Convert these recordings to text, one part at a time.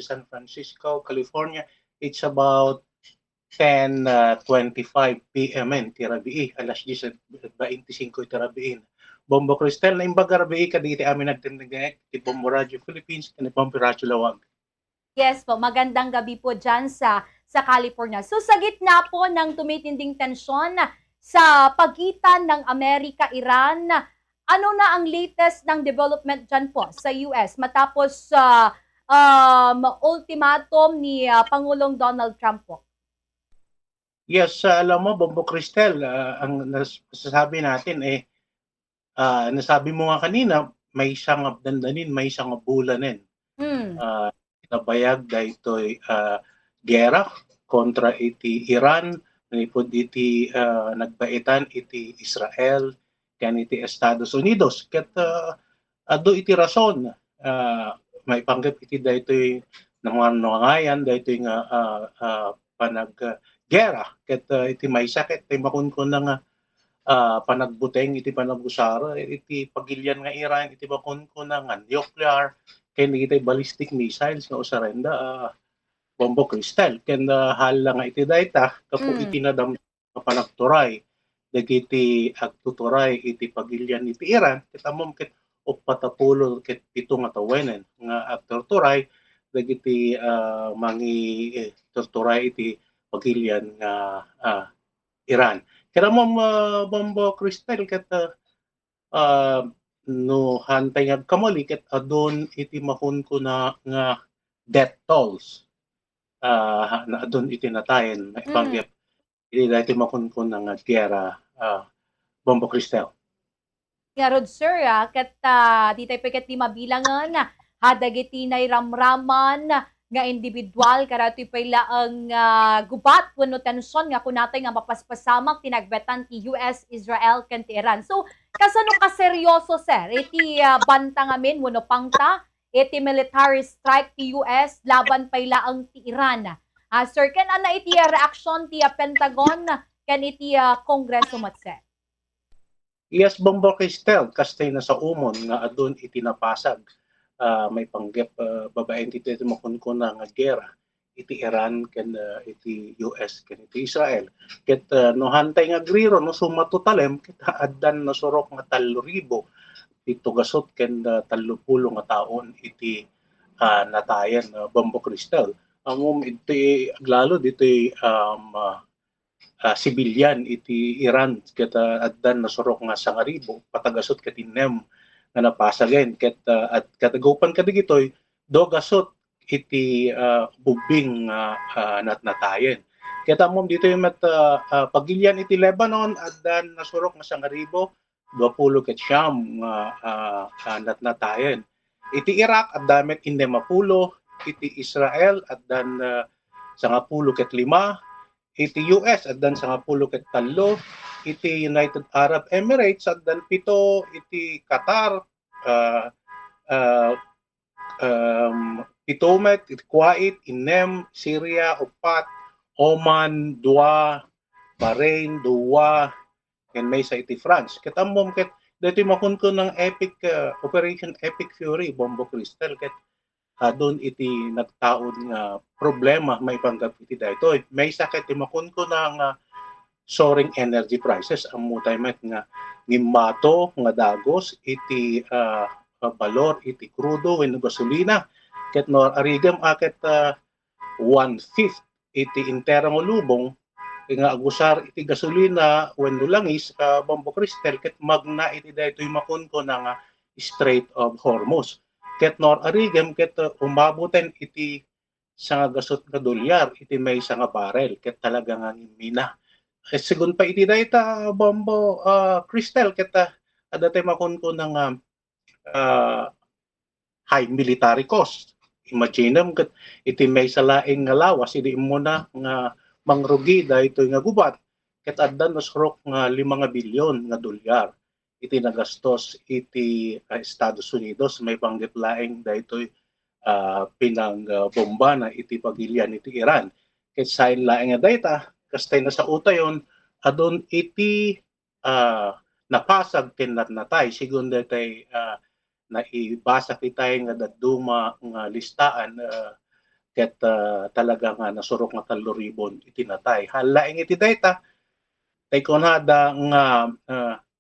San Francisco, California. It's about 10:25 PM ti rabii, alas 10:25 ti rabii. Bombo Cristel na imbaga rabii kaditi amin nagtindigay ti Bombo Radio Philippines kani Bombo Radio Lawag. Yes po, magandang gabi po dyan sa California. So sa gitna po ng tumitinding tensyon sa pagitan ng Amerika-Iran, ano na ang latest ng development dyan po sa US matapos ultimatum ni Pangulong Donald Trump po? Yes, alam mo, Bombo Cristel, ang nasasabi natin nasabi mo nga kanina, may isang dandanin, may isang bulanin. Nabayag daytoy gera kontra iti Iran, nipod iti nagbaitan iti Israel, ken iti Estados Unidos. Ket adu iti rason, may panggap iti daytoy nangangayan, daytoy nga panag-gera. Ket iti maysa ket makunkun nga panagbuteng iti panagusara iti pagilyan nga Iran iti makunkun nga nuclear ken iti ballistic missiles nga usarenda Bombo Cristel ken hala nga iti dayta kapo iti nadam panagturay dagiti agtuturay iti pagilyan iti Iran ket ammom ket upatapulo ket 7 nga tawenen nga agtuturay dagiti mangi torturay iti pagilyan nga Iran. Kaya mo Bombo Cristel ket no hantay nga kamali ket adon iti mahun ko na nga death tolls na adon iti natayen pangyap iti dati mahun ko na nga gera Bombo Cristel. Nga rod sir, ket di tayo peket di mabilangan hadagiti nay ramraman nga individual karatoy payla ang gubat wenno tensyon nga kunatay nga mapaspasamak tinagbetan ti US, Israel ken ti Iran. So kasano ka seryoso sir iti banta ngamin wenno pangta iti military strike ti US laban payla ang ti Iran. Sir ken ana iti reaction ti Pentagon ken iti Kongreso met sir? Yes, Bombo Cristel kastay na sa umon nga adun iti napasag may panggap babaeng iti makunkun nga gera iti Iran ken iti US ken iti Israel ket no hantay nga agriro no sumatotalem ket addan na surok nga 3,000 ito gasot ken 30 nga taon iti natayen Bombo Cristel amom iti aglalo ditoy sibilyan iti Iran ket addan na surok nga 9,000 patagasot ket inem nga napasagen ket at katagupan kadigitoy do gasot iti bubing natnatayen ket ammom dito yung pagilyan iti Lebanon addan nasurok nga 9,020 ket siyam natnatayen iti Iraq addamet 50 iti Israel addan 10 ket 5 iti US addan 10 ket 3 iti United Arab Emirates addan 7 iti Qatar pitomet iti Kuwait inem Syria 4 Oman 2 Bahrain 2 ken maysa iti France ket ammom ket daytoy makunkun ng Operation Epic Fury Bombo Cristel ket adun iti nagtaod nga problema maipanggap iti daytoy maysa ket makunkun ng soaring energy prices ang mutaymet nga ngimbato nga dagos iti balor iti crudo wenno gasolina ket no arigam aket 1/5 iti interang lubong nga agusar iti gasolina wenno langis Bombo Cristel ket magna iti daytoy makunkun nga Strait of Hormuz ket nor arigam ket umabuten iti sanga gasot nga dolyar iti may sanga barel ket talaga nga mina sigun pa iti dayta Bombo Cristel ket adatay makunkun nga high military cost imagine ket iti may salaing nga lawas idi mo na nga mangrugi daytoy nga gubat ket addan nasurok nga 5 nga bilyon nga dolyar iti nagastos iti Estados Unidos may panggap laeng daytoy pinang bomba na iti pagilyan iti Iran ket sain laeng nga dayta kastay na sa utayon adon iti napasag ken natnatay sigun daytay naibasa kitay nga dadduma nga listaan ket talaga nga nasurok nga kaloribon itinatay. Halaing iti dayta tay kunada nga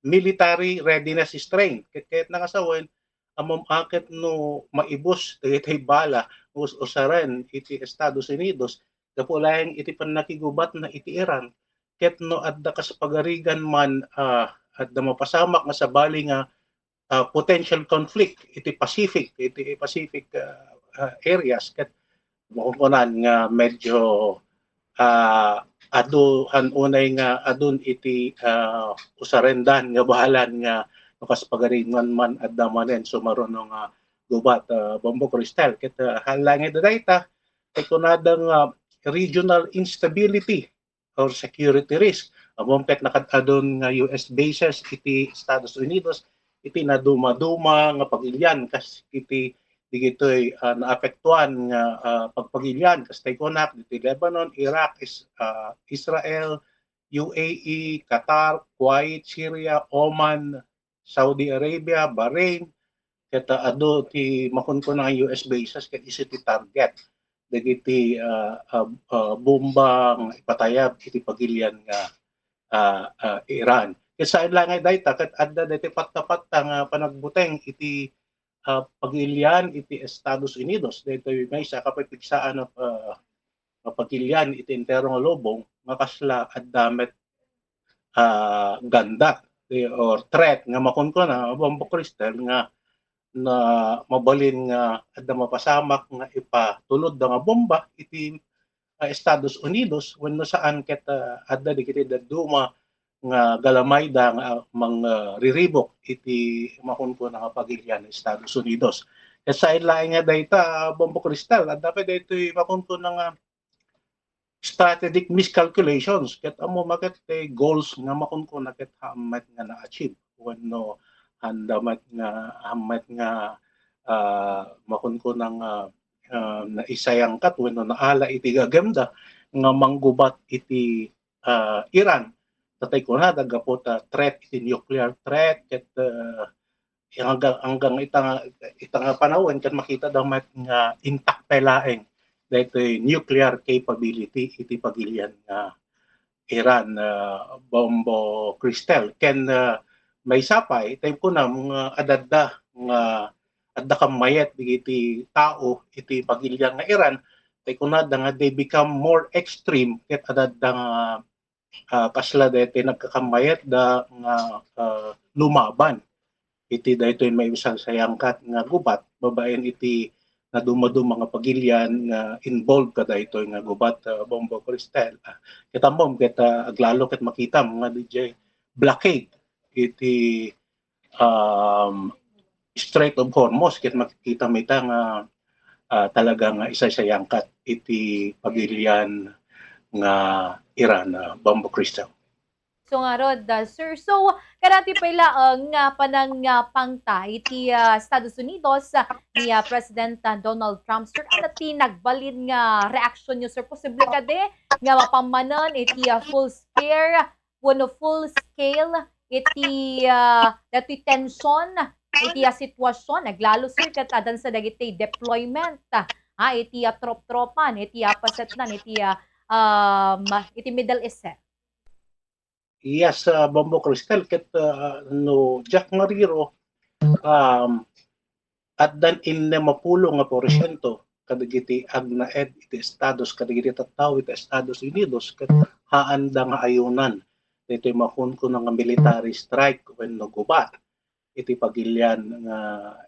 military readiness strength ket nangasawen amom akit no maibos daytay bala usaren iti Estados Unidos gapu laeng iti panakigubat na iti Iran ket no adda kas pagarigan man adda mapasamak nga sabali nga potential conflict iti Pacific areas ket makukunan nga medyo aduhan unay nga adun iti usarendan nga bahalan nga nukas pagaringan man adda manen sumaruno nga gubat Bombo Cristal ket halangin dayta kay kunadang regional instability or security risk among ket nakad-adun nga US bases iti Estados Unidos iti naduma-duma nga pagilyan kas iti digitoy naapektuhan nga pagpagilyan kas tay kunak iti Lebanon, Iraq, Israel, UAE, Qatar, Kuwait, Syria, Oman, Saudi Arabia, Bahrain ket adu ti makunkuna nga US bases ket isi ti target dagiti bomba nga ipatayab iti pagilyan nga Iran. Ket sa ilangay dayta ket adda daytoy patta-patta nga panagbuteng iti pagilian iti Estados Unidos daytoy may sa kapipigsaan of pagilian iti entero nga lubong nga kasla addamet ganda or threat nga makunkuna Bombo Cristal nga na mabalin nga adda mapasamak nga ipatulod da nga bomba iti Estados Unidos wenno saan ket adda digiti daduma nga galamay da nga riribok iti makunkuna nga pagilyan ng Estados Unidos. Ket sa ilaing nga dayta Bombo Cristal adda pa daytoy makunkuna nga strategic miscalculations ket amo maket goals nga makunkuna ket hamat nga na-achieve wenno handamat nga makunkuna nga naisayang kat wenno naala iti gaganda nga manggubat iti Iran tatay kunada gapot threat iti nuclear threat ket hanggang itang panahon ket makita daw met nga intact laeng daytoy nuclear capability iti pagilyan nga Iran Bombo Cristal ken may sapay tay kunam nga adadda nga adda kam mayet iti tao iti pagilyan nga Iran tay kunada nga they become more extreme ket adadda nga kasla daytoy nagkakamayet da nga lumaban iti daytoy may usang sayangkat nga gubat babaen iti naduma-duma nga pagilyan nga involved ka daytoy nga gubat Bombo Cristal ket amom ket aglalo ket makita nga DJ blockade iti Strait of Hormuz ket makikita mita nga talaga nga isa-sayangkat iti pagilyan nga Iran Bombo Cristal. So nga rod, sir. So, karati pala ang panang pangta iti Estados Unidos ni President Donald Trump. Sir, ano ti nagbalin nga reaction nyo, sir? Posible ka de nga mapamanan iti full scale iti dati tension iti sitwasyon. Naglalo, sir, kat adan sa dagiti deployment iti trop-tropan, iti pasetnan, iti Middle East, sir. Yes, Bombo Cristal ket no Jack Mariro addan inne mapulo nga porsyento kadagiti agnaed iti Estados kadagiti tattao iti Estados Unidos ket haanda nga ayunan daytoy makunkuna nga military strike wenno gubat iti pagilyan nga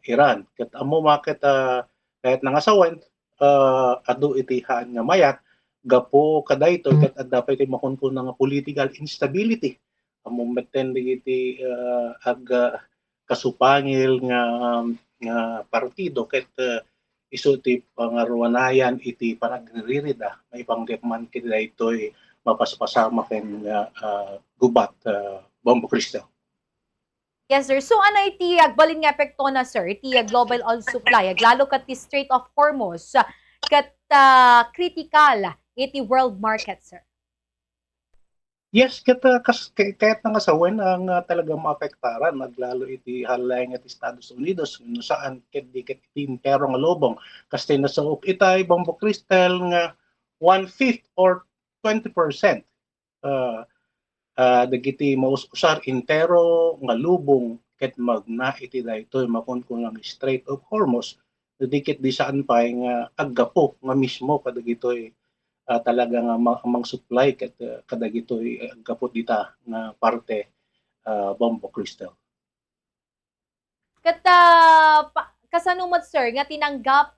Iran ket ammo maket kahit nangasawen adu iti haan nga mayat gapo kadaytoy ket adda pa iti makunkuna nga political instability among meten iti kasupangil nga partido ket isu ti pangaruanayan iti panagririda may panggepman ket daytoy mapaspasama ken gubat Bombo Cristal. Yes, sir. So, ano iti agbalin nga epekto na, sir? Iti global oil supply, lalo kat ti Strait of Hormuz, kat critical iti world market, sir? Yes, kaya't nga sa ang talagang maapektaran naglalo iti halayng at Estados Unidos no saan ket di ket iti impero nga lobong kasti nasuok itay Bombo Cristal nga 1/5 or 20% uh, dagiti maus-usar intero nga lubong ket magna iti daytoy makunkunang Strait of Hormuz dikit di saan pay nga aggapo nga mismo kadagitoy talaga nga amang supply ket kadagitoy aggapo dita nga parte Bombo Crystal. Kat kasanumat sir nga tinanggap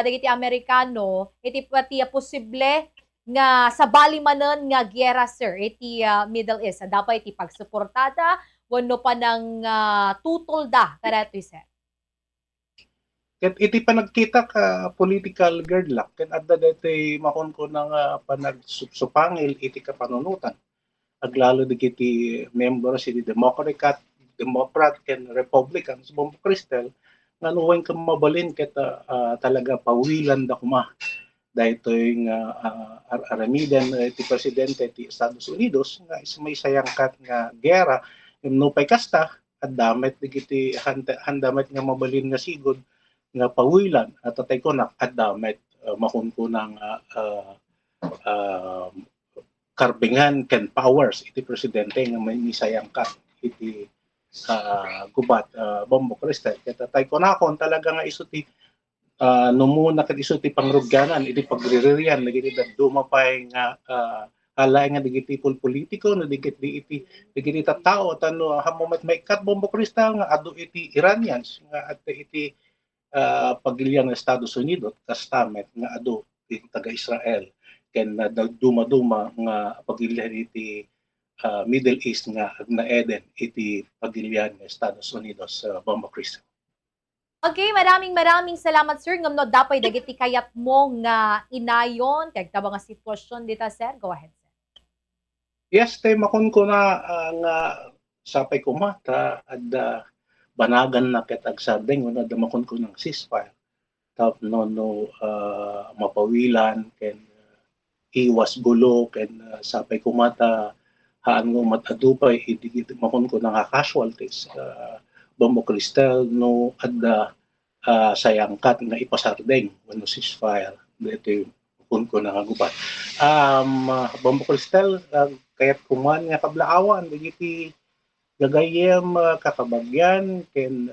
dagiti Amerikano iti pati posible nga sabali manen nga giyera sir iti Middle East. Dapat iti pagsuportada wenno pa ng tutol da kadatoy sir. Ket iti panagkita ka political gridlock ket adda daytoy makunkuna nga panagsupsupangil iti kapanunutan aglalo digiti members iti Democrat ken Republican sa Bombo Cristal nga nuwen ka mabalin ket talaga pawilan da kuma daytoy nga aramiden iti presidente ti Estados Unidos nga may sayangkat nga gera no pay kasta at damet digiti handamet nga mabalin nga sigod nga pawilan at tatay ko na at damet makunkunang karbingan ken powers iti presidente nga may misayangkat iti gubat Bombo Cristal ket tatay ko na kon talaga nga isu ti numuna ket isu ti pangrugyanan iti pagriririan dagiti dumapay nga halay nga digiti politiko no digiti tattao tano hamomet maikat Bombo Cristal nga adu iti Iranians nga at iti pagilian ng Estados Unidos kastamet nga adu iti taga-Israel ken duma-duma nga pagilian iti Middle East nga agna Eden iti pagilian ng Estados Unidos sa Bombo Cristal. Okay, maraming salamat sir ngam no dapay dagiti kayat mo nga inayon kag taba nga sitwasyon dita sir. Go ahead sir. Yes, tay makon ko na nga sapay ko mata adda banagan na ket agsabeng no damakon ko ng ceasefire tap no mapawilan ken iwas gulo ken sapay ko mata haan ngo matadupay idi makon ko nga casualties Bombo Cristal no adda sayangkat nga ipasardeng wenno ceasefire dito kun ko nga gubat Bombo Cristal kayat kuman nga kablaawan digiti gagayem kakabagyan ken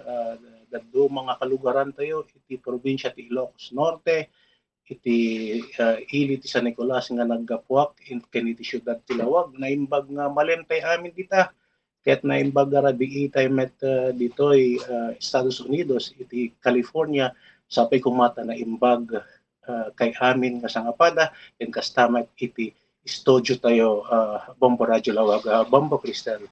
daddo mga kalugaran tayo iti probinsya ti Ilocos Norte iti ili ti San Nicolas nga naggapuak ken iti syudad ti Lawag naimbag nga malentay amin dita ket naimbag rabii tay met ditoy Estados Unidos iti California sapay kumata na imbag kay amin nga sangapada ken kastamet iti studio tayo Bombo Radyo Lawag Bombo Cristal.